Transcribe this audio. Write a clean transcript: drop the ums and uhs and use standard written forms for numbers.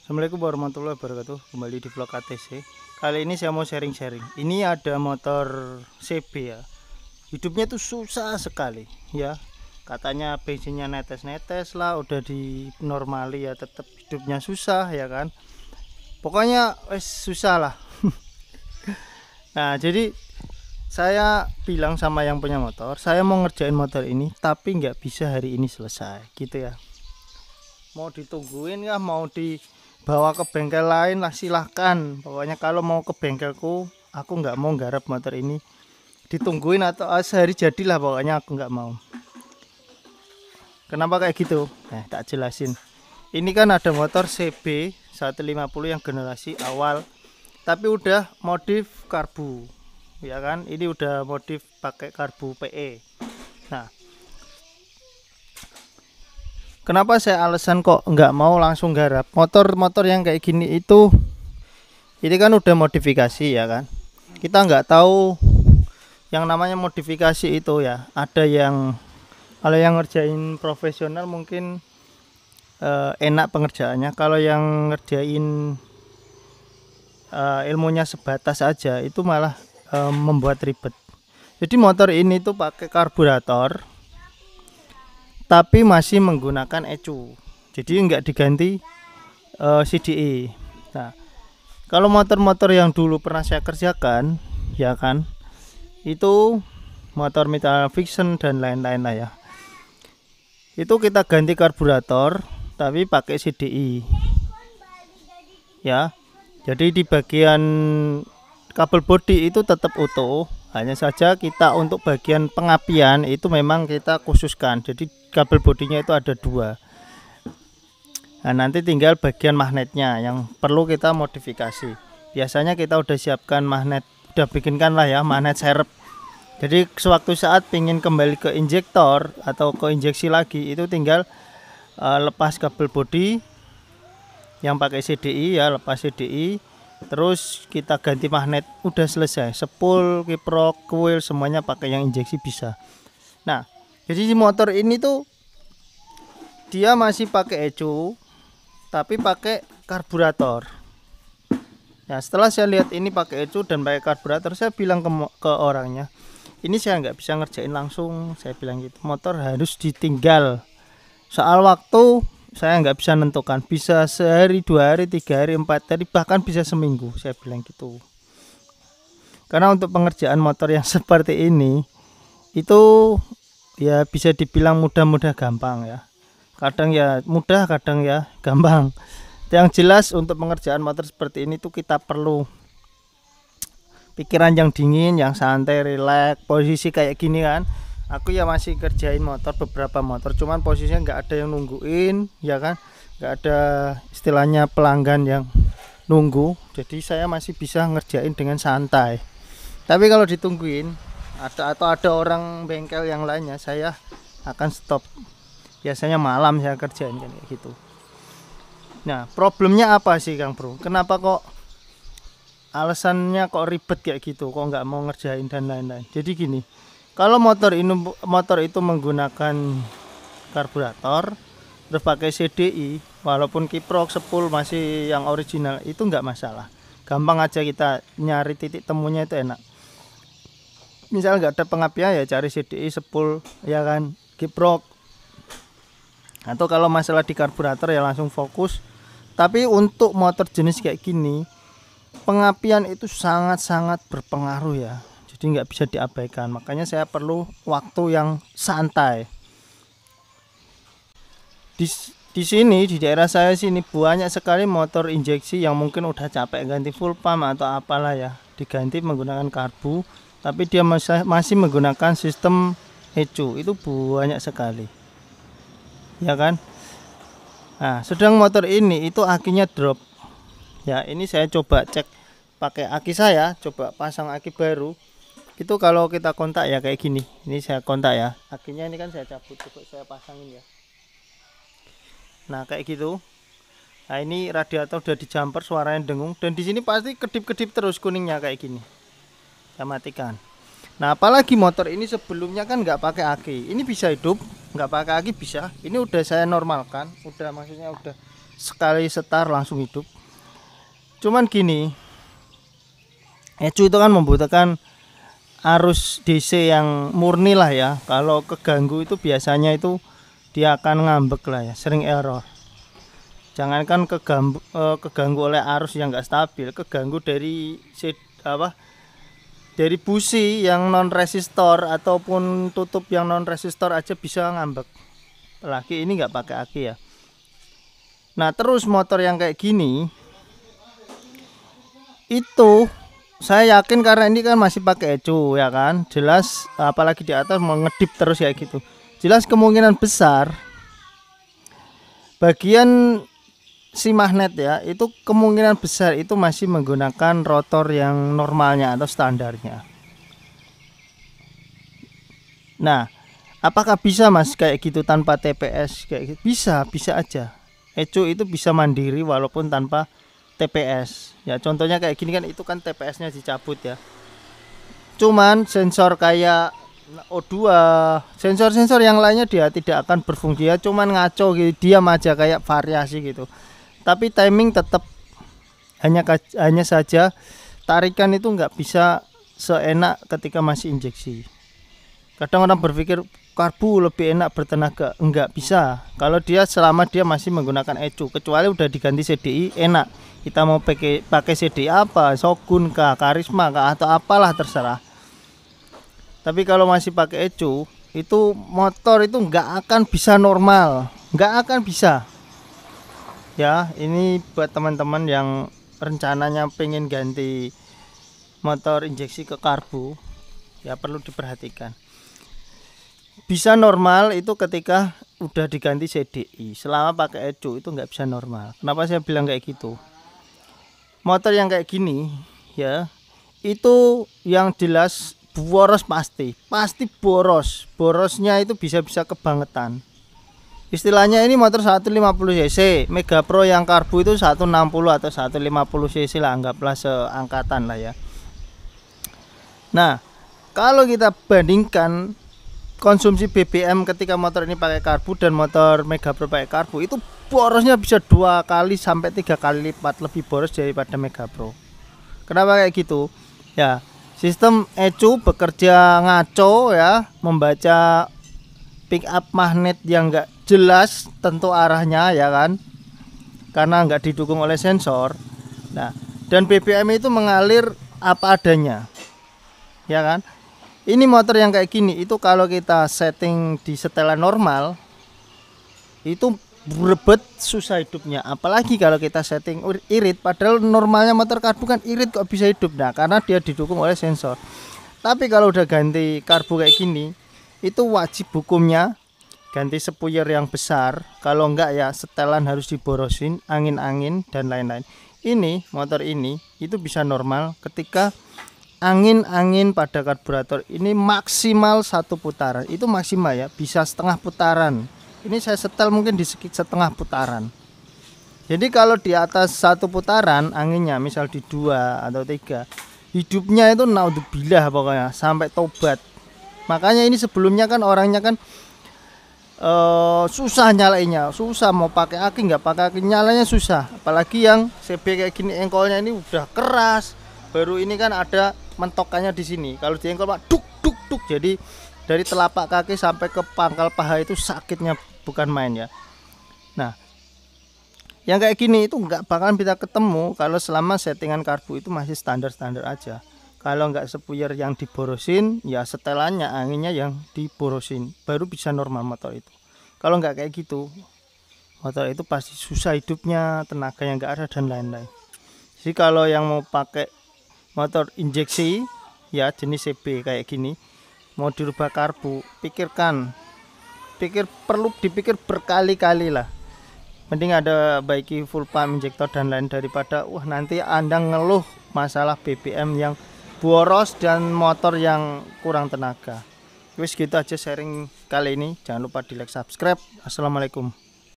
Assalamualaikum warahmatullahi wabarakatuh. Kembali di vlog ATC. Kali ini saya mau sharing-sharing. Ini ada motor CB ya. Hidupnya tuh susah sekali ya. Katanya bensinnya netes-netes lah, udah di normali ya tetap hidupnya susah ya kan. Pokoknya susah lah. Nah, jadi saya bilang sama yang punya motor, saya mau ngerjain motor ini tapi nggak bisa hari ini selesai gitu ya. Mau ditungguin ya, mau dibawa ke bengkel lain lah silahkan. Pokoknya kalau mau ke bengkelku, aku nggak mau garap motor ini ditungguin atau sehari jadilah, pokoknya aku nggak mau. Kenapa kayak gitu? Tak jelasin. Ini kan ada motor CB 150 yang generasi awal, tapi udah modif karbu ya kan. Ini udah modif pakai karbu PE. Nah, kenapa saya alasan kok nggak mau langsung garap motor-motor yang kayak gini itu? Ini kan udah modifikasi ya kan. Kita nggak tahu yang namanya modifikasi itu ya. Ada yang kalau yang ngerjain profesional mungkin enak pengerjaannya. Kalau yang ngerjain ilmunya sebatas aja itu malah membuat ribet. Jadi motor ini tuh pakai karburator tapi masih menggunakan ECU, jadi nggak diganti CDI. Nah, kalau motor-motor yang dulu pernah saya kerjakan ya kan, itu motor Metal Fiction dan lain-lain lah ya, itu kita ganti karburator tapi pakai CDI ya. Jadi di bagian kabel bodi itu tetap utuh, hanya saja kita untuk bagian pengapian itu memang kita khususkan. Jadi kabel bodinya itu ada dua. Nah, nanti tinggal bagian magnetnya yang perlu kita modifikasi. Biasanya kita udah siapkan magnet, udah bikinkan lah ya magnet serep. Jadi sewaktu saat pingin kembali ke injektor atau ke injeksi lagi, itu tinggal lepas kabel bodi yang pakai CDI ya, lepas CDI, terus kita ganti magnet, udah selesai. Sepul, kiprok, kuil semuanya pakai yang injeksi bisa. Nah, jadi motor ini tuh dia masih pakai ECU tapi pakai karburator. Nah, setelah saya lihat ini pakai ECU dan pakai karburator, saya bilang ke orangnya, ini saya nggak bisa ngerjain langsung. Saya bilang gitu, motor harus ditinggal. Soal waktu saya nggak bisa nentukan, bisa sehari, 2 hari, 3 hari, 4 hari, bahkan bisa seminggu, saya bilang gitu. Karena untuk pengerjaan motor yang seperti ini itu ya bisa dibilang mudah-mudah gampang ya. Kadang ya mudah, kadang ya gampang. Yang jelas untuk pengerjaan motor seperti ini tuh kita perlu pikiran yang dingin, yang santai, rileks. Posisi kayak gini kan, aku ya masih kerjain motor, beberapa motor, cuman posisinya nggak ada yang nungguin ya kan, nggak ada istilahnya pelanggan yang nunggu, jadi saya masih bisa ngerjain dengan santai. Tapi kalau ditungguin atau ada orang bengkel yang lainnya, saya akan stop. Biasanya malam saya kerjain kayak gitu. Nah, problemnya apa sih Kang Bro? Kenapa kok alasannya kok ribet kayak gitu, kok nggak mau ngerjain dan lain-lain? Jadi gini, kalau motor itu menggunakan karburator terus pakai CDI, walaupun kiprok, sepul masih yang original, itu nggak masalah. Gampang aja, kita nyari titik temunya itu enak. Misal nggak ada pengapian ya cari CDI, sepul ya kan, kiprok. Atau kalau masalah di karburator ya langsung fokus. Tapi untuk motor jenis kayak gini, pengapian itu sangat-sangat berpengaruh ya. Jadi nggak bisa diabaikan. Makanya saya perlu waktu yang santai. Di sini di daerah saya sini banyak sekali motor injeksi yang mungkin udah capek ganti full pump atau apalah ya, diganti menggunakan karbu, tapi dia masih menggunakan sistem ECU. Itu banyak sekali ya kan. Nah, sedang motor ini itu akinya drop ya. Ini saya coba cek pakai aki, saya coba pasang aki baru. Itu kalau kita kontak ya kayak gini. Ini saya kontak ya, akinya ini kan saya cabut, coba saya pasangin ya. Nah, kayak gitu. Nah, ini radiator udah di jumper, suaranya dengung, dan di sini pasti kedip-kedip terus kuningnya kayak gini. Saya matikan. Nah, apalagi motor ini sebelumnya kan nggak pakai aki, ini bisa hidup nggak pakai aki bisa. Ini udah saya normalkan, udah maksudnya udah sekali setar langsung hidup. Cuman gini, ecu itu kan membutuhkan arus DC yang murni lah ya. Kalau keganggu itu biasanya itu dia akan ngambek lah ya, sering error. Jangankan keganggu oleh arus yang enggak stabil, keganggu dari dari busi yang non resistor ataupun tutup yang non resistor aja bisa ngambek. Apalagi ini enggak pakai aki ya. Nah, terus motor yang kayak gini itu saya yakin karena ini kan masih pakai ecu ya kan, jelas apalagi di atas mau ngedip terus kayak gitu, jelas kemungkinan besar bagian si magnet ya itu kemungkinan besar itu masih menggunakan rotor yang normalnya atau standarnya. Nah, apakah bisa mas kayak gitu tanpa TPS kayak gitu? Bisa aja. Ecu itu bisa mandiri walaupun tanpa TPS ya, contohnya kayak gini kan, itu kan TPS-nya dicabut ya. Cuman sensor kayak O2, sensor-sensor yang lainnya dia tidak akan berfungsi ya, cuman ngaco gitu, diam aja kayak variasi gitu. Tapi timing tetap hanya saja tarikan itu nggak bisa seenak ketika masih injeksi. Kadang orang berpikir karbu lebih enak bertenaga, enggak bisa kalau dia selama dia masih menggunakan ecu, kecuali udah diganti CDI enak. Kita mau pakai CDI apa, Shogun kah, Karisma kah, atau apalah terserah. Tapi kalau masih pakai ecu, itu motor itu nggak akan bisa normal, nggak akan bisa. Ya, ini buat teman-teman yang rencananya pengen ganti motor injeksi ke karbu, ya perlu diperhatikan. Bisa normal itu ketika udah diganti CDI. Selama pakai ecu itu nggak bisa normal. Kenapa saya bilang kayak gitu? Motor yang kayak gini ya, itu yang jelas boros, pasti borosnya itu bisa kebangetan. Istilahnya ini motor 150 cc, Mega Pro yang karbu itu 160 atau 150 cc lah, anggaplah seangkatan lah ya. Nah, kalau kita bandingkan konsumsi BBM ketika motor ini pakai karbu dan motor Mega Pro pakai karbu, itu borosnya bisa 2 kali sampai 3 kali lipat lebih boros daripada Mega Pro. Kenapa kayak gitu? Ya, sistem ecu bekerja ngaco ya, membaca pick up magnet yang enggak jelas tentu arahnya ya kan, karena enggak didukung oleh sensor. Nah, dan BBM itu mengalir apa adanya ya kan. Ini motor yang kayak gini itu kalau kita setting di setelan normal itu berebet susah hidupnya, apalagi kalau kita setting irit, padahal normalnya motor karbu kan irit kok bisa hidup. Nah, karena dia didukung oleh sensor. Tapi kalau udah ganti karbu kayak gini, itu wajib hukumnya ganti sepuyer yang besar, kalau enggak ya setelan harus diborosin, angin-angin dan lain-lain. Ini motor ini itu bisa normal ketika angin pada karburator ini maksimal 1 putaran, itu maksimal ya, bisa setengah putaran. Ini saya setel mungkin di setengah putaran. Jadi kalau di atas 1 putaran anginnya misal di 2 atau 3, hidupnya itu naudzubillah pokoknya sampai tobat. Makanya ini sebelumnya kan orangnya kan susah nyalainnya, susah mau pakai aki nggak pakai aki, nyalanya susah. Apalagi yang CB kayak gini, engkolnya ini udah keras. Baru ini kan ada mentokannya di sini. Kalau di engkol pak duk. Jadi dari telapak kaki sampai ke pangkal paha itu sakitnya bukan main ya. Nah, yang kayak gini itu nggak bakalan bisa ketemu kalau selama settingan karbu itu masih standar-standar aja. Kalau nggak sepuyer yang diborosin, ya setelannya anginnya yang diborosin, baru bisa normal motor itu. Kalau nggak kayak gitu, motor itu pasti susah hidupnya, tenaga yang nggak ada dan lain-lain. Jadi kalau yang mau pakai motor injeksi ya jenis CB kayak gini, mau dirubah karbu, perlu dipikir berkali-kali lah. Mending ada baiki full pump injektor dan lain, daripada nanti Anda ngeluh masalah BBM yang boros dan motor yang kurang tenaga. Wis gitu aja sharing kali ini, jangan lupa di like, subscribe. Assalamualaikum.